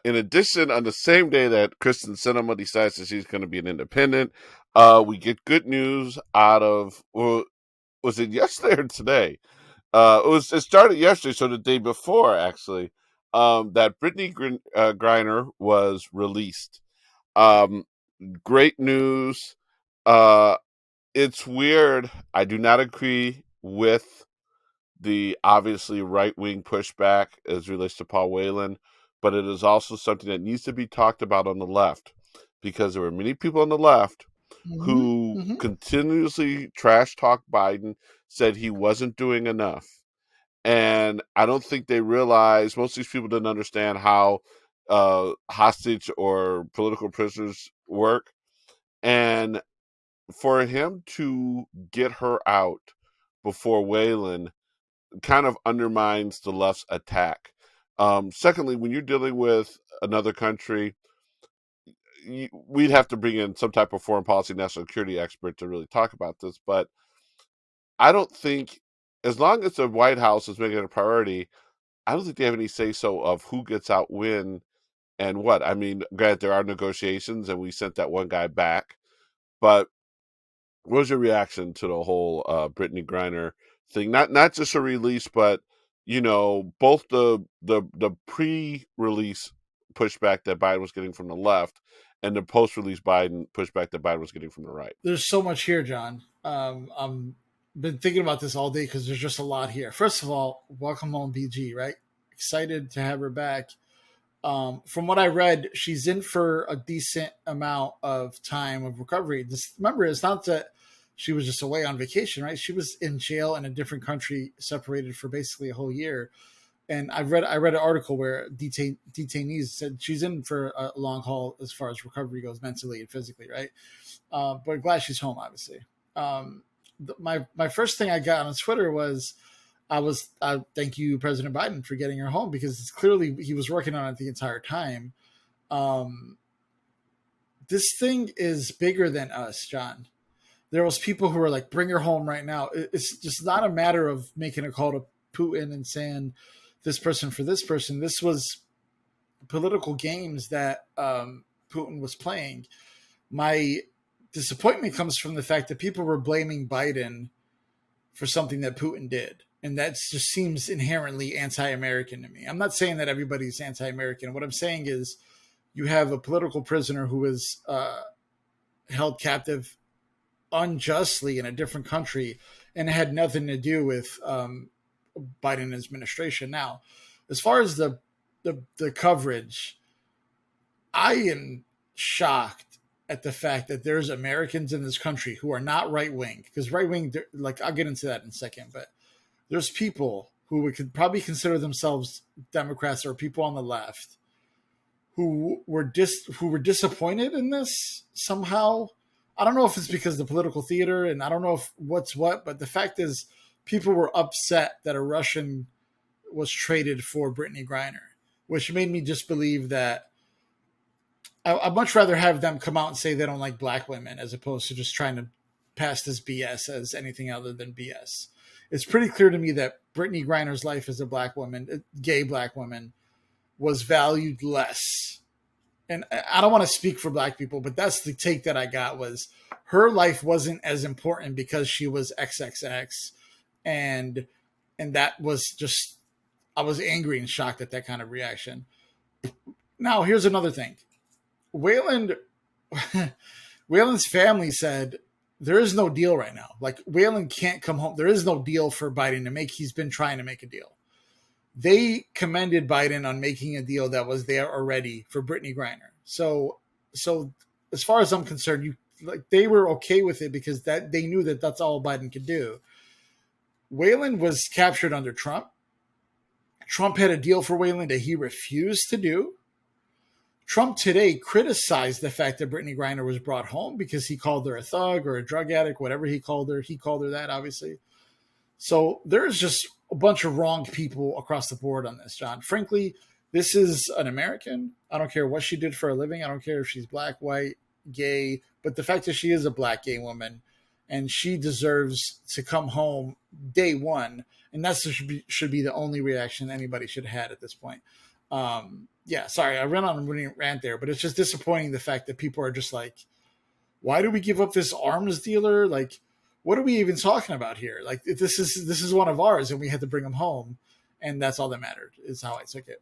In addition, on the same day that Kristen Sinema decides that she's going to be an independent, we get good news out of, well, was it yesterday or today? It started yesterday, so the day before actually. That Griner was released. Um, Great news. Uh, it's weird. I do not agree with the obviously right wing pushback as relates to Paul Whelan, but it is also something that needs to be talked about on the left because there were many people on the left Hmm. who Hmm. continuously trash talk Biden, said he wasn't doing enough. And I don't think they realize, most of these people didn't understand how hostage or political prisoners work. And for him to get her out before Whalen kind of undermines the left's attack. Secondly, when you're dealing with another country, we'd have to bring in some type of foreign policy, national security expert to really talk about this. But I don't think, as long as the White House is making it a priority, I don't think they have any say so of who gets out when and what. I mean, granted, there are negotiations, and we sent that one guy back. But what was your reaction to the whole Brittney Griner thing? Not just her release, but both the pre-release pushback that Biden was getting from the left, and the post-release Biden pushback that Biden was getting from the right. There's so much here, John. I'm been thinking about this all day because there's just a lot here. First of all, welcome home, BG. Right, excited to have her back. From what I read, she's in for a decent amount of time of recovery. Remember, it's not that she was just away on vacation, right? She was in jail in a different country, separated for basically a whole year. And I read an article where detainees said she's in for a long haul as far as recovery goes, mentally and physically, right? But glad she's home, obviously. My first thing I got on Twitter was I thank you, President Biden, for getting her home because it's clearly he was working on it the entire time. Um, this thing is bigger than us, John. There was people who were like, "Bring her home right now." It's just not a matter of making a call to Putin and saying this person for this person. This was political games that Putin was playing. My disappointment comes from the fact that people were blaming Biden for something that Putin did. And that just seems inherently anti American to me. I'm not saying that everybody's anti American. What I'm saying is you have a political prisoner who is held captive unjustly in a different country and it had nothing to do with Biden administration. Now, as far as the coverage, I am shocked at the fact that there's Americans in this country who are not right wing because right wing, like I'll get into that in a second, but there's people who could probably consider themselves Democrats or people on the left who were disappointed in this somehow. I don't know if it's because of the political theater and I don't know if what's what, but the fact is people were upset that a Russian was traded for Brittney Griner, which made me just believe that I'd much rather have them come out and say they don't like black women as opposed to just trying to pass this BS as anything other than BS. It's pretty clear to me that Brittney Griner's life as a black woman, a gay black woman, was valued less. And I don't want to speak for black people, but that's the take that I got was her life wasn't as important because she was XXX, and that was just I was angry and shocked at that kind of reaction. Now here's another thing. Wayland Whalen's family said there is no deal right now. Like Whalen can't come home. There is no deal for Biden to make. He's been trying to make a deal. They commended Biden on making a deal that was there already for Brittney Griner. So as far as I'm concerned, they were okay with it because that they knew that that's all Biden could do. Whalen was captured under Trump. Trump had a deal for Whalen that he refused to do. Trump today criticized the fact that Brittney Griner was brought home because he called her a thug or a drug addict, whatever he called her. He called her that, obviously. So there's just a bunch of wrong people across the board on this, John. Frankly, this is an American. I don't care what she did for a living. I don't care if she's black, white, gay. But the fact that she is a black gay woman and she deserves to come home day one. And that should be the only reaction anybody should have had at this point. yeah, sorry, I ran on a rant there, but it's just disappointing the fact that people are just like, why do we give up this arms dealer? Like, what are we even talking about here? Like, this is one of ours, and we had to bring him home, and that's all that mattered. Is how I took it.